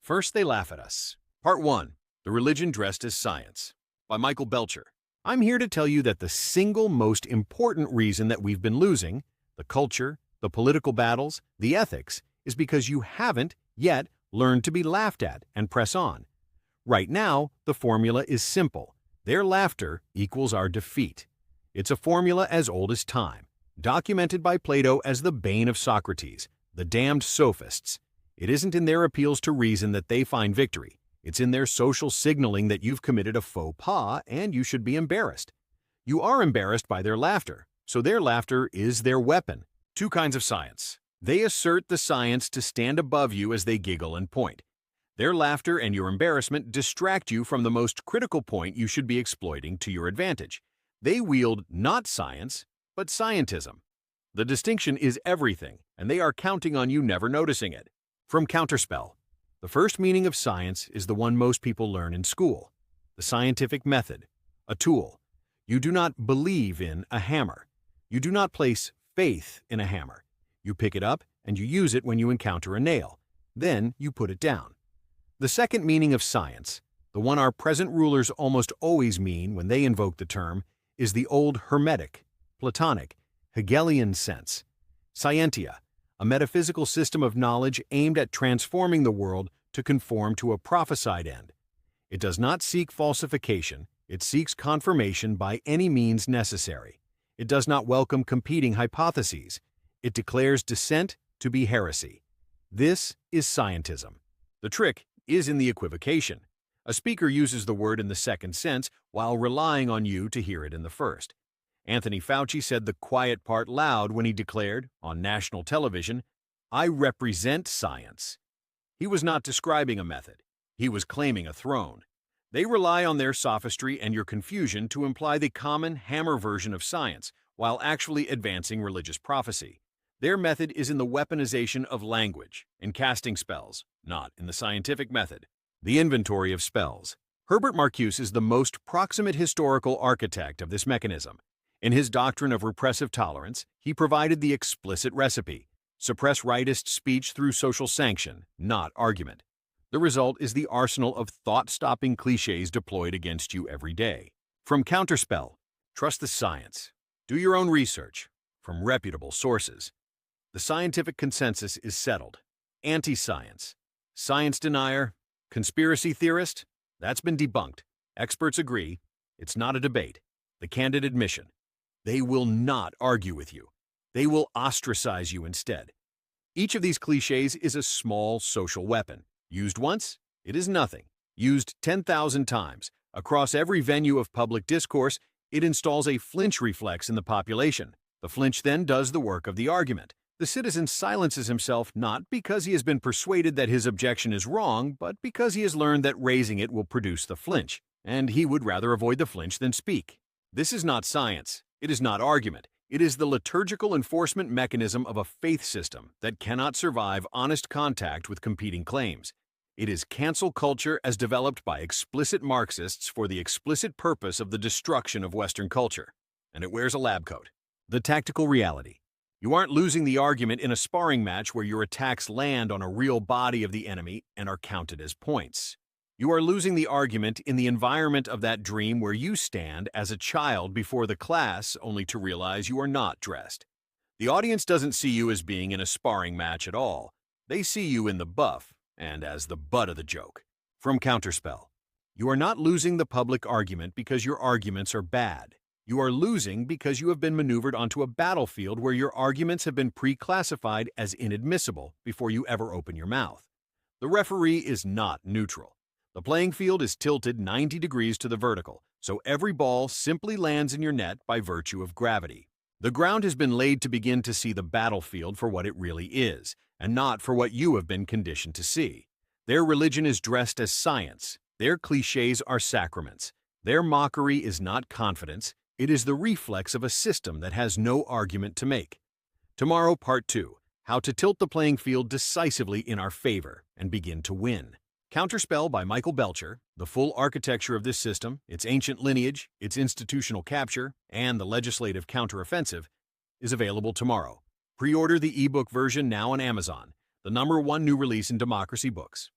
First, they laugh at us. Part 1. The Religion Dressed as Science by Michael Belcher. I'm here to tell you that the single most important reason that we've been losing, the culture, the political battles, the ethics, is because you haven't yet learned to be laughed at and press on. Right now, the formula is simple. Their laughter equals our defeat. It's a formula as old as time, documented by Plato as the bane of Socrates, the damned sophists. It isn't in their appeals to reason that they find victory. It's in their social signaling that you've committed a faux pas and you should be embarrassed. You are embarrassed by their laughter, so their laughter is their weapon. Two kinds of science. They assert the science to stand above you as they giggle and point. Their laughter and your embarrassment distract you from the most critical point you should be exploiting to your advantage. They wield not science, but scientism. The distinction is everything, and they are counting on you never noticing it. From Counterspell. The first meaning of science is the one most people learn in school. The scientific method. A tool. You do not believe in a hammer. You do not place faith in a hammer. You pick it up and you use it when you encounter a nail. Then you put it down. The second meaning of science, the one our present rulers almost always mean when they invoke the term, is the old Hermetic, Platonic, Hegelian sense. Scientia, a metaphysical system of knowledge aimed at transforming the world to conform to a prophesied end. It does not seek falsification, it seeks confirmation by any means necessary. It does not welcome competing hypotheses. It declares dissent to be heresy. This is scientism. The trick is in the equivocation. A speaker uses the word in the second sense while relying on you to hear it in the first. Anthony Fauci said the quiet part loud when he declared, on national television, "I represent science." He was not describing a method. He was claiming a throne. They rely on their sophistry and your confusion to imply the common hammer version of science, while actually advancing religious prophecy. Their method is in the weaponization of language, in casting spells, not in the scientific method. The inventory of spells. Herbert Marcuse is the most proximate historical architect of this mechanism. In his doctrine of repressive tolerance, he provided the explicit recipe. Suppress rightist speech through social sanction, not argument. The result is the arsenal of thought-stopping cliches deployed against you every day. From Counterspell, trust the science. Do your own research from reputable sources. The scientific consensus is settled. Anti-science. Science denier. Conspiracy theorist. That's been debunked. Experts agree. It's not a debate. The candid admission. They will not argue with you. They will ostracize you instead. Each of these cliches is a small social weapon. Used once, it is nothing. Used 10,000 times, across every venue of public discourse, it installs a flinch reflex in the population. The flinch then does the work of the argument. The citizen silences himself not because he has been persuaded that his objection is wrong, but because he has learned that raising it will produce the flinch, and he would rather avoid the flinch than speak. This is not science. It is not argument. It is the liturgical enforcement mechanism of a faith system that cannot survive honest contact with competing claims. It is cancel culture as developed by explicit Marxists for the explicit purpose of the destruction of Western culture. And it wears a lab coat. The tactical reality. You aren't losing the argument in a sparring match where your attacks land on a real body of the enemy and are counted as points. You are losing the argument in the environment of that dream where you stand as a child before the class only to realize you are not dressed. The audience doesn't see you as being in a sparring match at all. They see you in the buff and as the butt of the joke. From Counterspell. You are not losing the public argument because your arguments are bad. You are losing because you have been maneuvered onto a battlefield where your arguments have been pre-classified as inadmissible before you ever open your mouth. The referee is not neutral. The playing field is tilted 90 degrees to the vertical, so every ball simply lands in your net by virtue of gravity. The ground has been laid to begin to see the battlefield for what it really is, and not for what you have been conditioned to see. Their religion is dressed as science. Their cliches are sacraments. Their mockery is not confidence. It is the reflex of a system that has no argument to make. Tomorrow, Part 2, how to tilt the playing field decisively in our favor and begin to win. Counterspell by Michael Belcher, the full architecture of this system, its ancient lineage, its institutional capture, and the legislative counteroffensive, is available tomorrow. Pre-order the ebook version now on Amazon, the #1 new release in democracy books.